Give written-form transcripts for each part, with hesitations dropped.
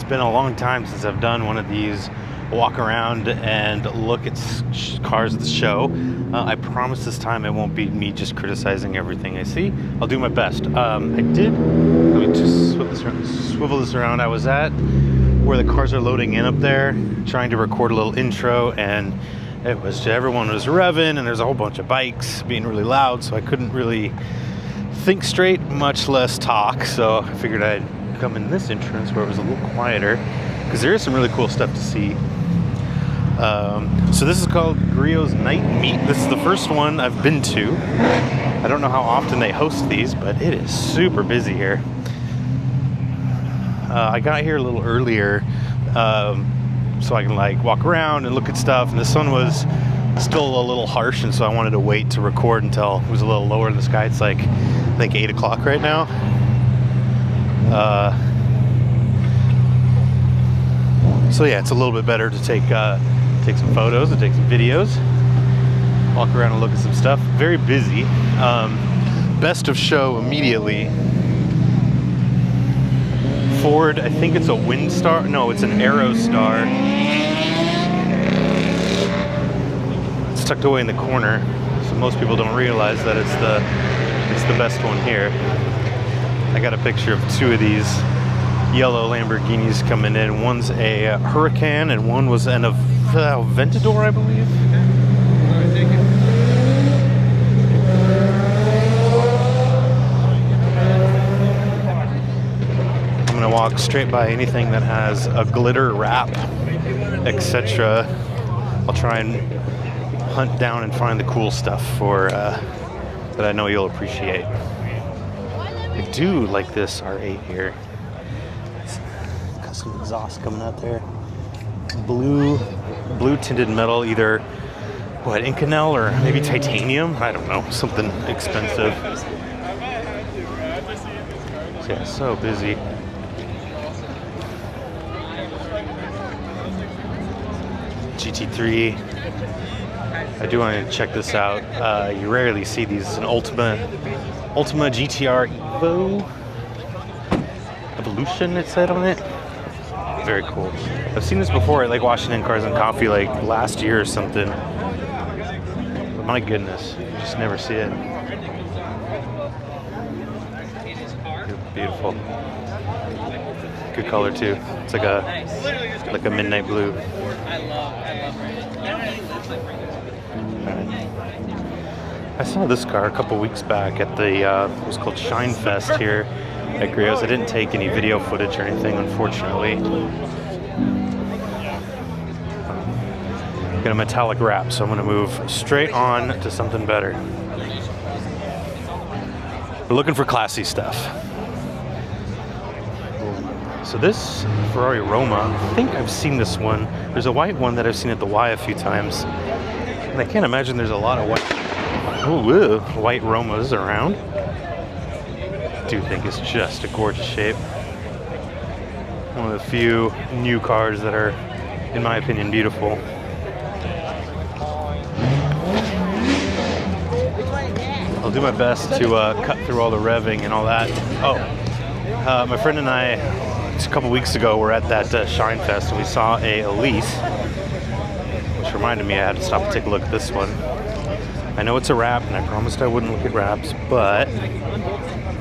been a long time since I've done one of these walk around and look at cars at the show. I promise this time it won't be me just criticizing everything I see. I'll do my best. Let me just swivel this around. I was at where the cars are loading in up there, trying to record a little intro, and everyone was revving, and there's a whole bunch of bikes being really loud, so I couldn't really think straight, much less talk. So I figured I'd come in this entrance where it was a little quieter, because there is some really cool stuff to see. So this is called Griot's Night Meet. This is the first one I've been to. I don't know how often they host these, but it is super busy here. I got here a little earlier so I can like walk around and look at stuff, and the sun was still a little harsh, and so I wanted to wait to record until it was a little lower in the sky. It's like, I think 8 o'clock right now. So yeah, it's a little bit better to take some photos and take some videos, walk around and look at some stuff. Very busy. Best of show immediately. Ford, I think it's a Windstar. No, it's an Aerostar. It's tucked away in the corner, so most people don't realize that it's the best one here. I got a picture of two of these yellow Lamborghinis coming in. One's a Huracan and one was an Aventador, I believe. I'm gonna walk straight by anything that has a glitter wrap, etc. I'll try and hunt down and find the cool stuff that I know you'll appreciate. I do like this R8 here. It's got some exhaust coming out there. Blue tinted metal, either Inconel or maybe titanium. I don't know, something expensive. Yeah, so busy. GT3. I do want to check this out. You rarely see these. It's an Ultima GTR Evolution, it said on it. Very cool. I've seen this before at like Washington Cars and Coffee like last year or something. But my goodness, you just never see it. Beautiful. Good color too. It's like a midnight blue. I saw this car a couple weeks back at the it was called Shine Fest here at Griot's. I didn't take any video footage or anything, unfortunately. Got a metallic wrap, so I'm going to move straight on to something better. We're looking for classy stuff. So this Ferrari Roma, I think I've seen this one. There's a white one that I've seen at the Y a few times. And I can't imagine there's a lot of white Romas around. I do think it's just a gorgeous shape. One of the few new cars that are, in my opinion, beautiful. I'll do my best to cut through all the revving and all that. My friend and I, just a couple weeks ago, were at that Shine Fest, and we saw a Elise, which reminded me I had to stop and take a look at this one. I know it's a wrap, and I promised I wouldn't look at wraps, but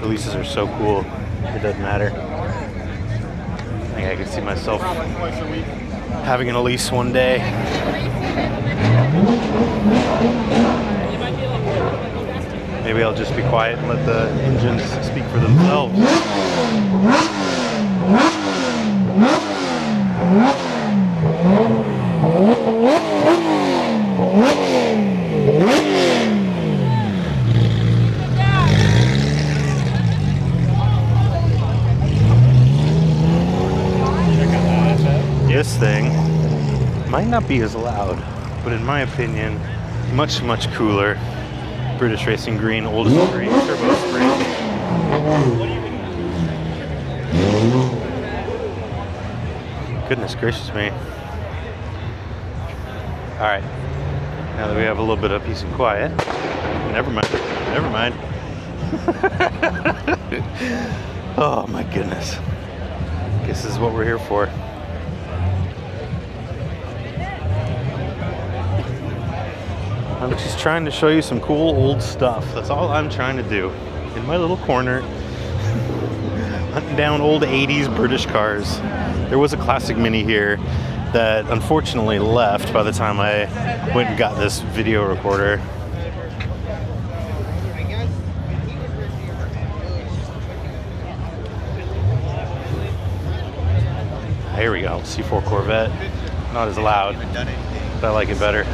Elises are so cool, it doesn't matter. I think I could see myself having an Elise one day. Maybe I'll just be quiet and let the engines speak for themselves. This thing might not be as loud, but in my opinion, much, much cooler. British Racing Green, oldest green, turbo spring. Goodness gracious me. Alright, now that we have a little bit of peace and quiet, never mind. Oh my goodness. This is what we're here for. I'm just trying to show you some cool old stuff. That's all I'm trying to do. In my little corner, hunting down old 80s British cars. There was a classic Mini here that unfortunately left by the time I went and got this video recorder. Here we go, C4 Corvette. Not as loud, but I like it better.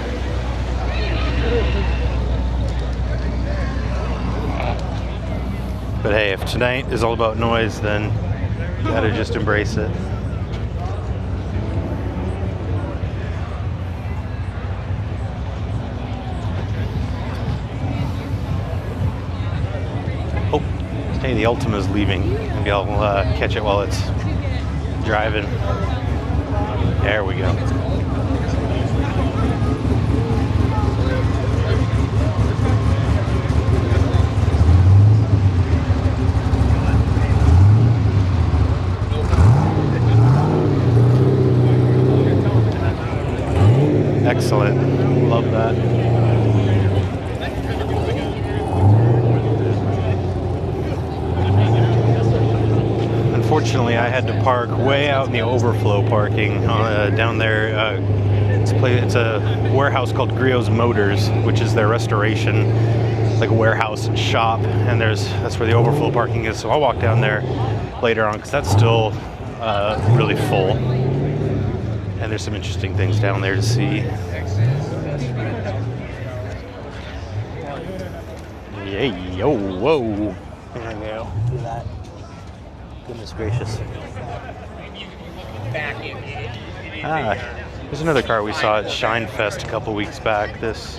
But hey, if tonight is all about noise, then you gotta just embrace it. Oh, hey, the Ultima's leaving. Maybe I'll catch it while it's driving. There we go. Excellent. Love that. Unfortunately, I had to park way out in the overflow parking down there. It's a warehouse called Griot's Motors, which is their restoration, like a warehouse and shop, and that's where the overflow parking is. So I'll walk down there later on because that's still really full, and there's some interesting things down there to see. Yeah, yo, whoa! There we go. Look at that. Goodness gracious. There's another car we saw at Shine Fest a couple weeks back. This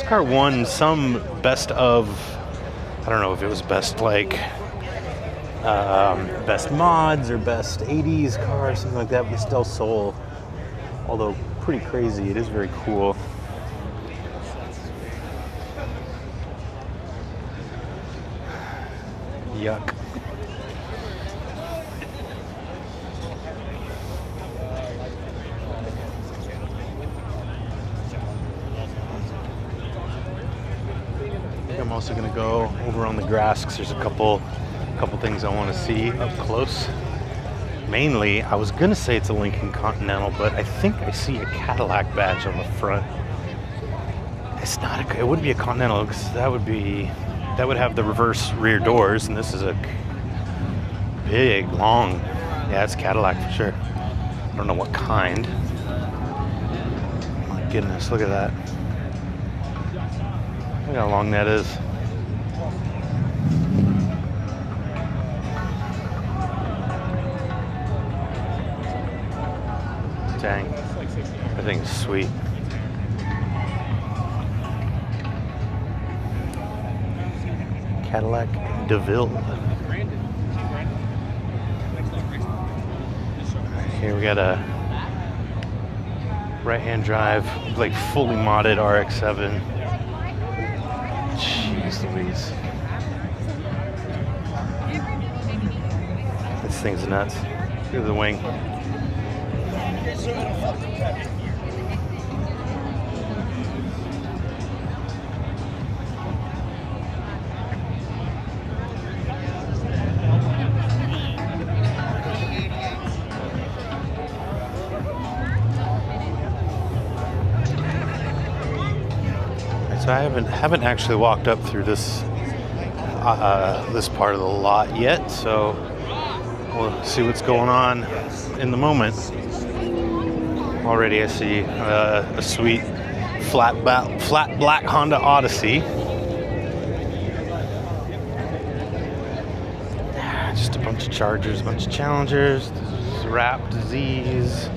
car won some best of, I don't know if it was best like best mods or best 80s car or something like that, but still sold. Although pretty crazy, it is very cool. Yuck. I'm also going to go over on the grass because there's a couple things I want to see up close. Mainly, I was going to say it's a Lincoln Continental, but I think I see a Cadillac badge on the front. It's not. It wouldn't be a Continental because that would have the reverse rear doors, and this is a big, long. Yeah, it's Cadillac for sure. I don't know what kind. My goodness, look at that. Look how long that is. Dang. I think it's sweet. Cadillac DeVille. Here we got a right-hand drive, like fully modded RX-7. Jeez Louise. This thing's nuts. Look at the wing. So I haven't actually walked up through this this part of the lot yet, so we'll see what's going on in the moment. Already I see a sweet flat black Honda Odyssey. Just a bunch of Chargers, a bunch of Challengers, Wrap Disease.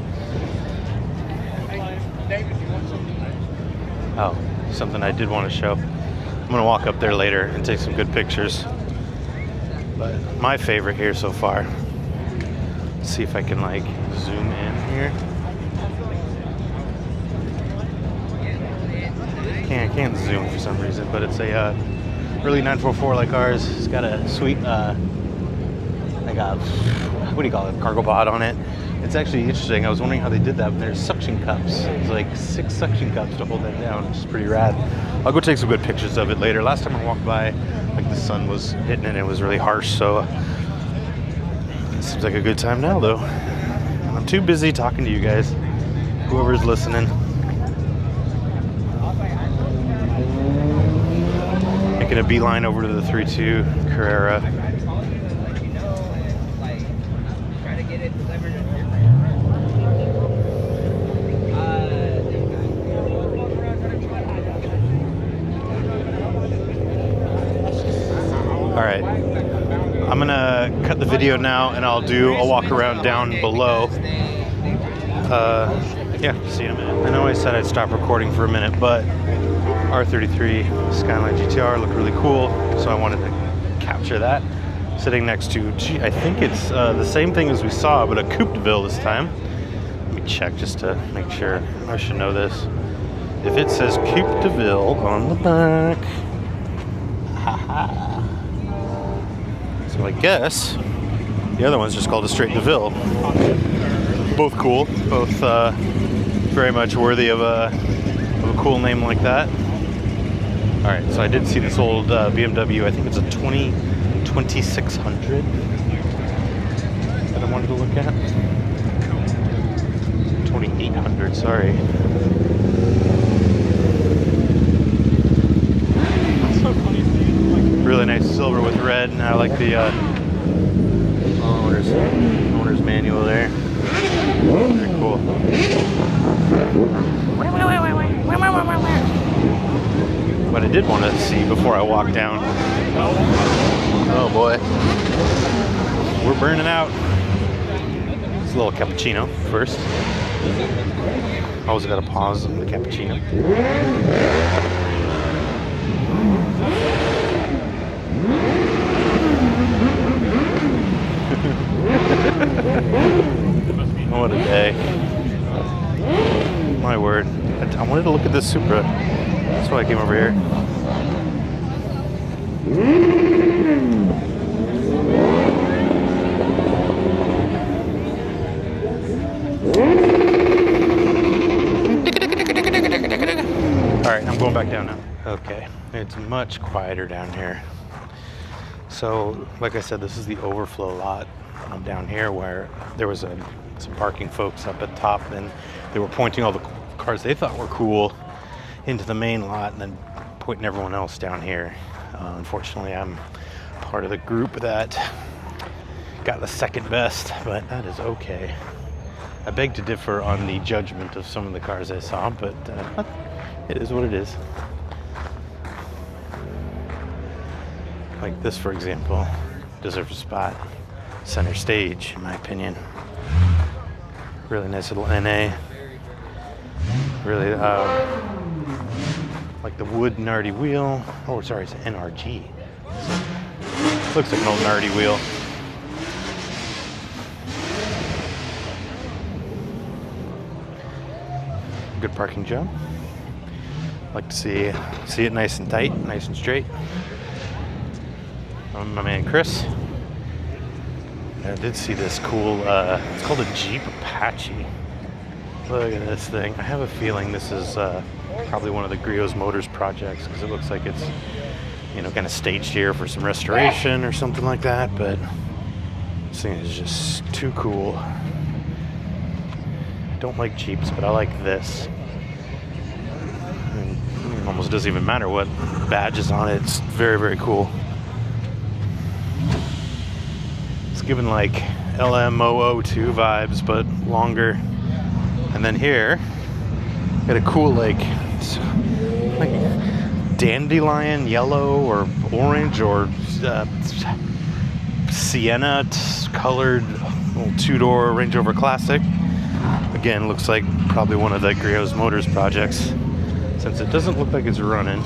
Oh, something I did want to show. I'm gonna walk up there later and take some good pictures. But my favorite here so far. Let's see if I can like zoom in here. Can't zoom for some reason, but it's a early 944 like ours. It's got a sweet like a what do you call it, cargo pod on it. It's actually interesting. I was wondering how they did that, but there's suction cups. There's like 6 suction cups to hold that down, which is pretty rad. I'll go take some good pictures of it later. Last time I walked by, like the sun was hitting it, it was really harsh, so it seems like a good time now though. I'm too busy talking to you guys, whoever's listening. Making a beeline over to the 3.2 Carrera. Alright, I'm gonna cut the video now and I'll walk around down below. Yeah, see you in a minute. I know I said I'd stop recording for a minute, but R33 Skyline GTR looked really cool, so I wanted to capture that. Sitting next to, I think it's the same thing as we saw, but a Coupe de Ville this time. Let me check just to make sure. I should know this. If it says Coupe de Ville on the back, haha. So I guess the other one's just called a straight de Ville. Both cool, both very much worthy of a cool name like that. All right, so I did see this old BMW. I think it's a 2600 that I wanted to look at. 2800, sorry. Really nice silver with red, and I like the owner's manual there. Very cool. What I did want to see before I walk down. Oh boy, we're burning out. It's a little cappuccino first. Always got to pause on the cappuccino. What a day. My word. I wanted to look at this Supra. That's why I came over here. Alright, I'm going back down now. Okay, it's much quieter down here. So, like I said, this is the overflow lot down here where there was some parking folks up at top, and they were pointing all the cars they thought were cool into the main lot and then pointing everyone else down here. Unfortunately, I'm part of the group that got the second best, but that is okay. I beg to differ on the judgment of some of the cars I saw, but it is what it is. Like this, for example, deserves a spot. Center stage, in my opinion. Really nice little NA. Really, like the wood Nardi wheel. Oh, sorry, it's an NRG. So, looks like an old Nardi wheel. Good parking job. Like to see it nice and tight, nice and straight. My man Chris. I did see this cool, it's called a Jeep Apache. Look at this thing. I have a feeling this is probably one of the Griot Motors projects, because it looks like it's, you know, kind of staged here for some restoration or something like that, but this thing is just too cool. I don't like Jeeps, but I like this. And it almost doesn't even matter what badge is on it. It's very, very cool. Given like LM002 vibes, but longer. And then here, got a cool like dandelion yellow or orange or sienna colored little two-door Range Rover Classic. Again, looks like probably one of the Griot Motors projects, since it doesn't look like it's running.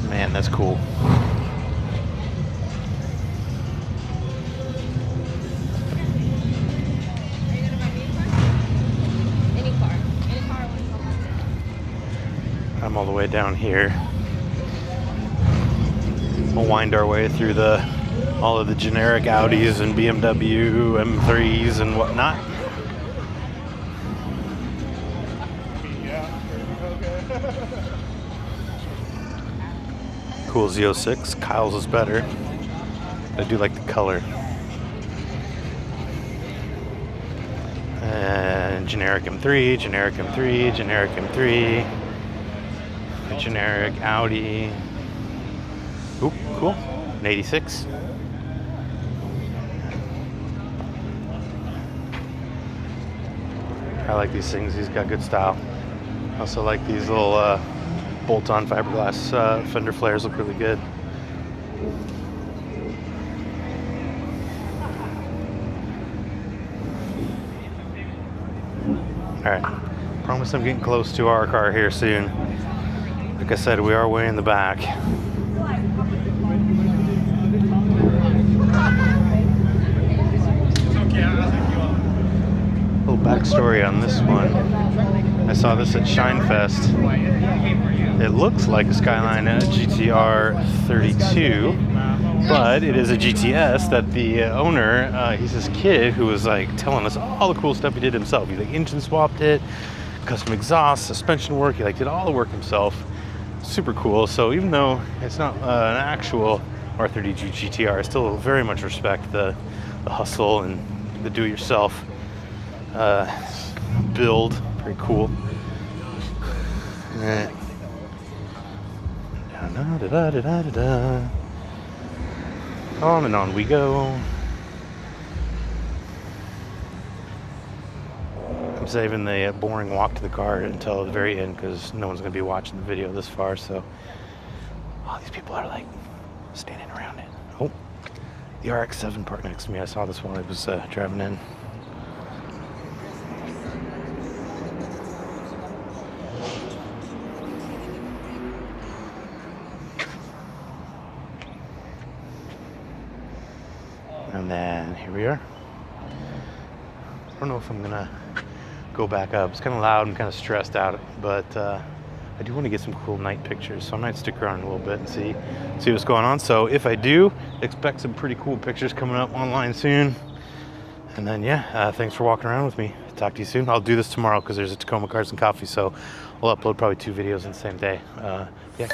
Man, that's cool. All the way down here. We'll wind our way through the all of the generic Audis and BMW M3s and whatnot. Cool Z06. Kyle's is better. I do like the color. And generic M3, generic M3, generic M3, generic Audi. Oop, cool. An 86. I like these things. He's got good style. Also like these little bolt-on fiberglass fender flares. Look really good. Alright, promise I'm getting close to our car here soon. Like I said, we are way in the back. Little backstory on this one. I saw this at Shinefest. It looks like a Skyline GTR 32, but it is a GTS that the owner, he's this kid who was like telling us all the cool stuff he did himself. He like engine swapped it, custom exhaust, suspension work. He like did all the work himself. Super cool. So even though it's not an actual R32 GTR, I still very much respect the hustle and the do-it-yourself build. Pretty cool. Alright. On and on we go. I'm saving the boring walk to the car until the very end because no one's going to be watching the video this far. So, all these people are like standing around it. Oh, the RX-7 parked next to me. I saw this while I was driving in. And then here we are. I don't know if I'm gonna go back up. It's kind of loud and kind of stressed out, but I do want to get some cool night pictures, so I might stick around a little bit and see what's going on. So if I do, expect some pretty cool pictures coming up online soon. And then yeah, thanks for walking around with me. Talk to you soon. I'll do this tomorrow because there's a Tacoma Cars and Coffee, so I'll upload probably 2 videos in the same day. Yeah.